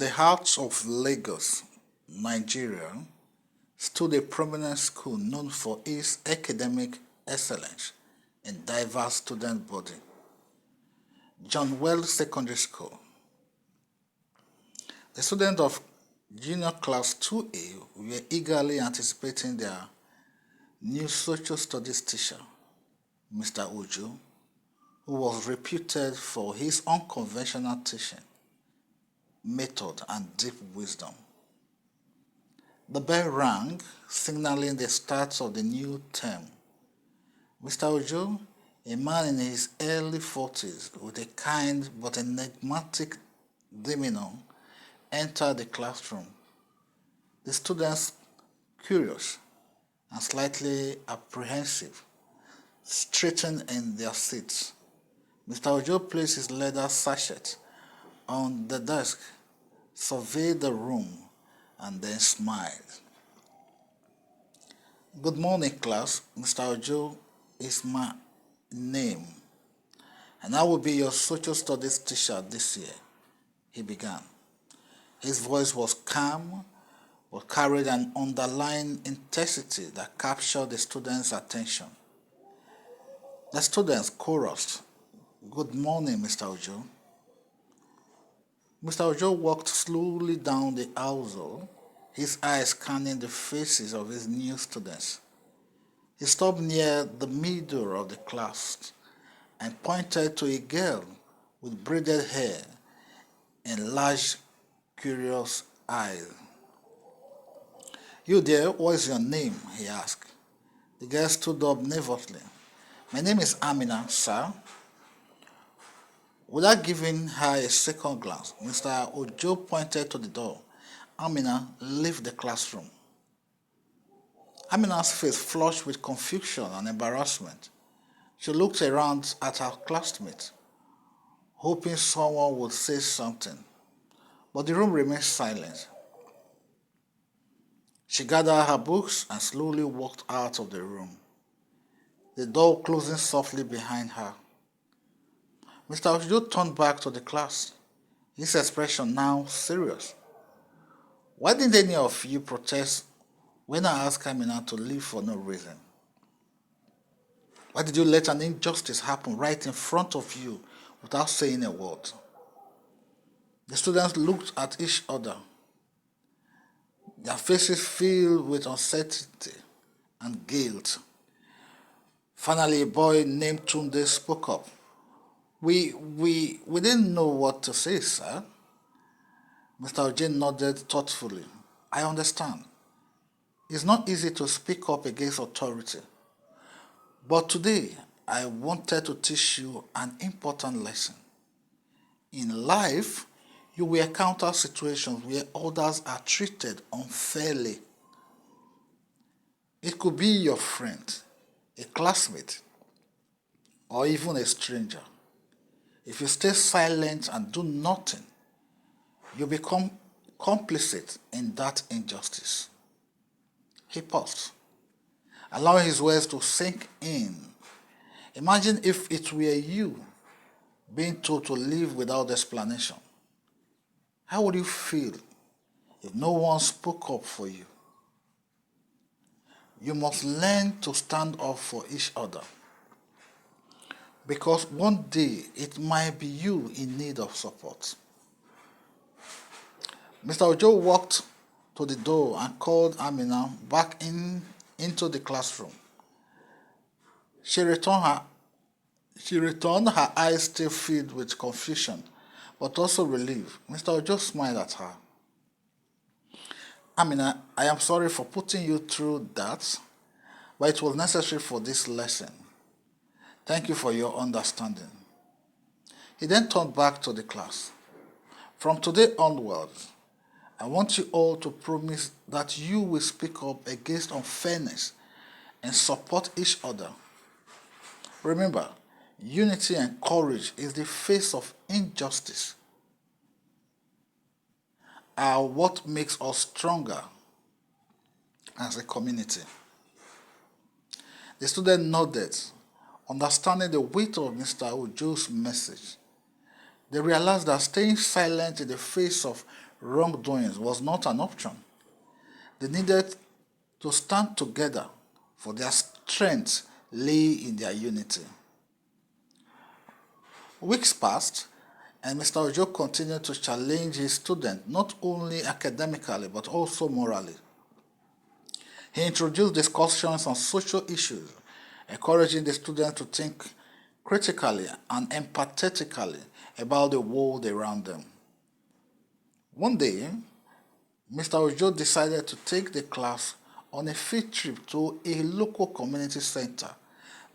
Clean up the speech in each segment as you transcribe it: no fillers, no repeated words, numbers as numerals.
the heart of Lagos, Nigeria, stood a prominent school known for its academic excellence and diverse student body, John Wells Secondary School. The students of Junior Class 2A were eagerly anticipating their new social studies teacher, Mr. Ojo, who was reputed for his unconventional teaching, method, and deep wisdom. The bell rang, signaling the start of the new term. Mr. Ojo, a man in his early 40s with a kind but enigmatic demeanor, entered the classroom. The students, curious and slightly apprehensive, straightened in their seats. Mr. Ojo placed his leather sachet on the desk, surveyed the room, and then smiled. "Good morning, class. Mr. Ojo is my name, and I will be your social studies teacher this year," he began. His voice was calm, but carried an underlying intensity that captured the students' attention. The students chorused, "Good morning, Mr. Ojo." Mr. Ojo walked slowly down the aisle, his eyes scanning the faces of his new students. He stopped near the middle of the class and pointed to a girl with braided hair and large, curious eyes. "You there, what is your name?" he asked. The girl stood up nervously. "My name is Amina, sir." Without giving her a second glance, Mr. Ojo pointed to the door. "Amina, leave the classroom." Amina's face flushed with confusion and embarrassment. She looked around at her classmates, hoping someone would say something, but the room remained silent. She gathered her books and slowly walked out of the room, the door closing softly behind her. Mr. Ojo turned back to the class, his expression now serious. "Why didn't any of you protest when I asked Amina to leave for no reason? Why did you let an injustice happen right in front of you without saying a word?" The students looked at each other, their faces filled with uncertainty and guilt. Finally, a boy named Tunde spoke up. We didn't know what to say, sir." Mr. Ojo nodded thoughtfully. "I understand. It's not easy to speak up against authority. But today, I wanted to teach you an important lesson. In life, you will encounter situations where others are treated unfairly. It could be your friend, a classmate, or even a stranger. If you stay silent and do nothing, you become complicit in that injustice." He paused, allowing his words to sink in. Imagine if it were you being told to leave without explanation. How would you feel if no one spoke up for you? You must learn to stand up for each other, because one day it might be you in need of support. Mr. Ojo walked to the door and called Amina back into the classroom. She returned her eyes still filled with confusion, but also relief. Mr. Ojo smiled at her. "Amina, I am sorry for putting you through that, but it was necessary for this lesson. Thank you for your understanding." He then turned back to the class. "From today onwards, I want you all to promise that you will speak up against unfairness and support each other. Remember, unity and courage is the face of injustice, are what makes us stronger as a community." The student nodded, understanding the weight of Mr. Ojo's message. They realized that staying silent in the face of wrongdoings was not an option. They needed to stand together, for their strength lay in their unity. Weeks passed, and Mr. Ojo continued to challenge his students not only academically but also morally. He introduced discussions on social issues, encouraging the students to think critically and empathetically about the world around them. One day, Mr. Ojo decided to take the class on a field trip to a local community center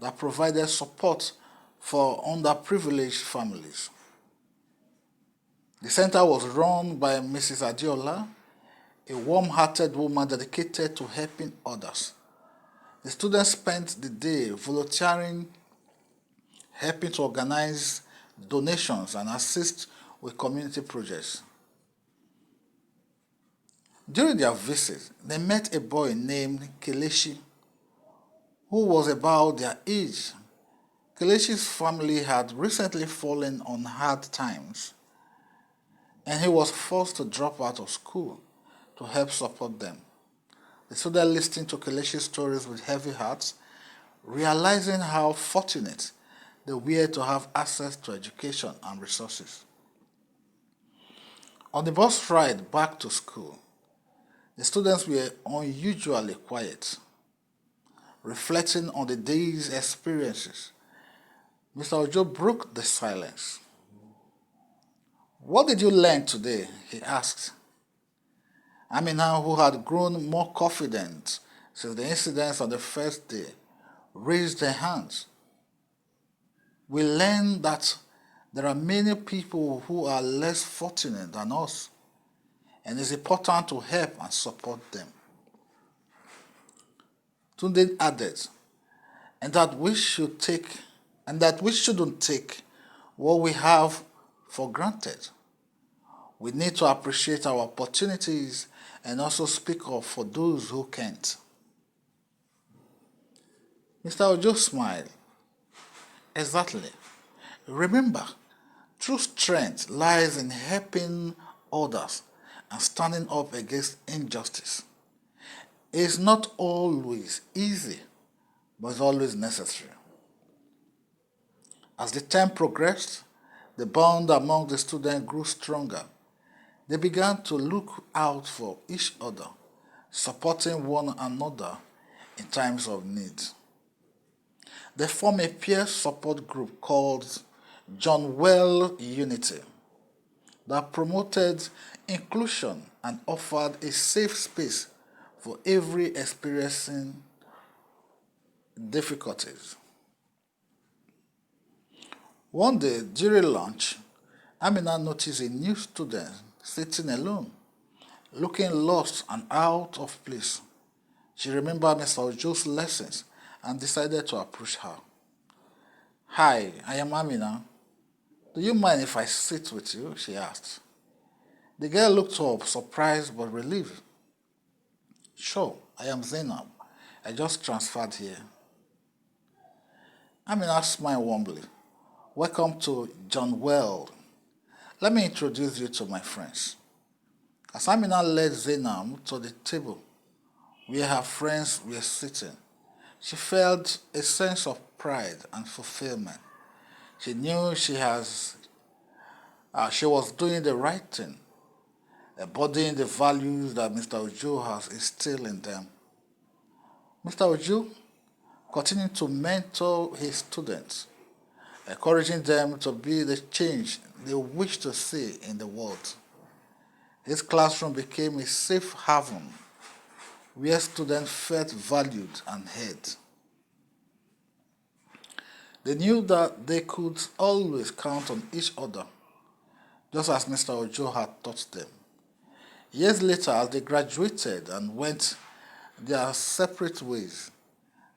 that provided support for underprivileged families. The center was run by Mrs. Adiola, a warm-hearted woman dedicated to helping others. The students spent the day volunteering, helping to organize donations and assist with community projects. During their visit, they met a boy named Kelechi, who was about their age. Kelechi's family had recently fallen on hard times, and he was forced to drop out of school to help support them. The students listened to Kelechi's stories with heavy hearts, realizing how fortunate they were to have access to education and resources. On the bus ride back to school, the students were unusually quiet, reflecting on the day's experiences. Mr. Ojo broke the silence. "What did you learn today?" he asked. Amina, who had grown more confident since the incidents on the first day, raised her hands. "We learned that there are many people who are less fortunate than us, and it's important to help and support them." Tunde added, and that we shouldn't take what we have for granted. We need to appreciate our opportunities and also speak up for those who can't. Mr. Ojo smiled. "Exactly. Remember, true strength lies in helping others and standing up against injustice. It's not always easy, but it's always necessary." As the time progressed, the bond among the students grew stronger. They began to look out for each other, supporting one another in times of need. They formed a peer support group called John Well Unity that promoted inclusion and offered a safe space for every experiencing difficulties. One day during lunch, Amina noticed a new student sitting alone, looking lost and out of place. She remembered Mr. Ojo's lessons and decided to approach her. "Hi, I am Amina. Do you mind if I sit with you?" she asked. The girl looked up, surprised but relieved. "Sure, I am Zainab. I just transferred here." Amina smiled warmly. "Welcome to John Well. Let me introduce you to my friends." As Amina led Zainab to the table where her friends were sitting, she felt a sense of pride and fulfillment. She knew she was doing the right thing, embodying the values that Mr. Ojo has instilled in them. Mr. Ojo continued to mentor his students, encouraging them to be the change they wish to see in the world. His classroom became a safe haven where students felt valued and heard. They knew that they could always count on each other, just as Mr. Ojo had taught them. Years later, as they graduated and went their separate ways,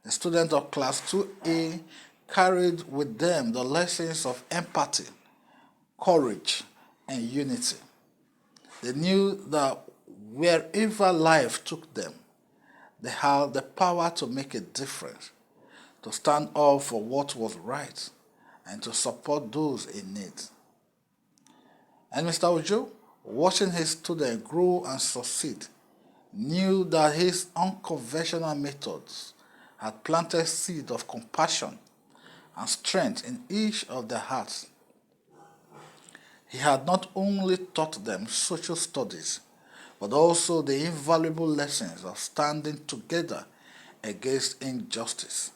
the students of Class 2A carried with them the lessons of empathy, courage, and unity. They knew that wherever life took them, they had the power to make a difference, to stand up for what was right, and to support those in need. And Mr. Ojo watching his students grow and succeed, knew that his unconventional methods had planted seeds of compassion and strength in each of their hearts. He had not only taught them social studies, but also the invaluable lessons of standing together against injustice,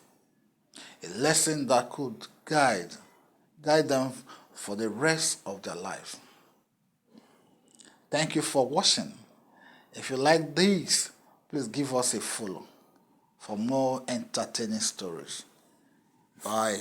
a lesson that could guide them for the rest of their lives. Thank you for watching. If you like this, please give us a follow for more entertaining stories. Bye.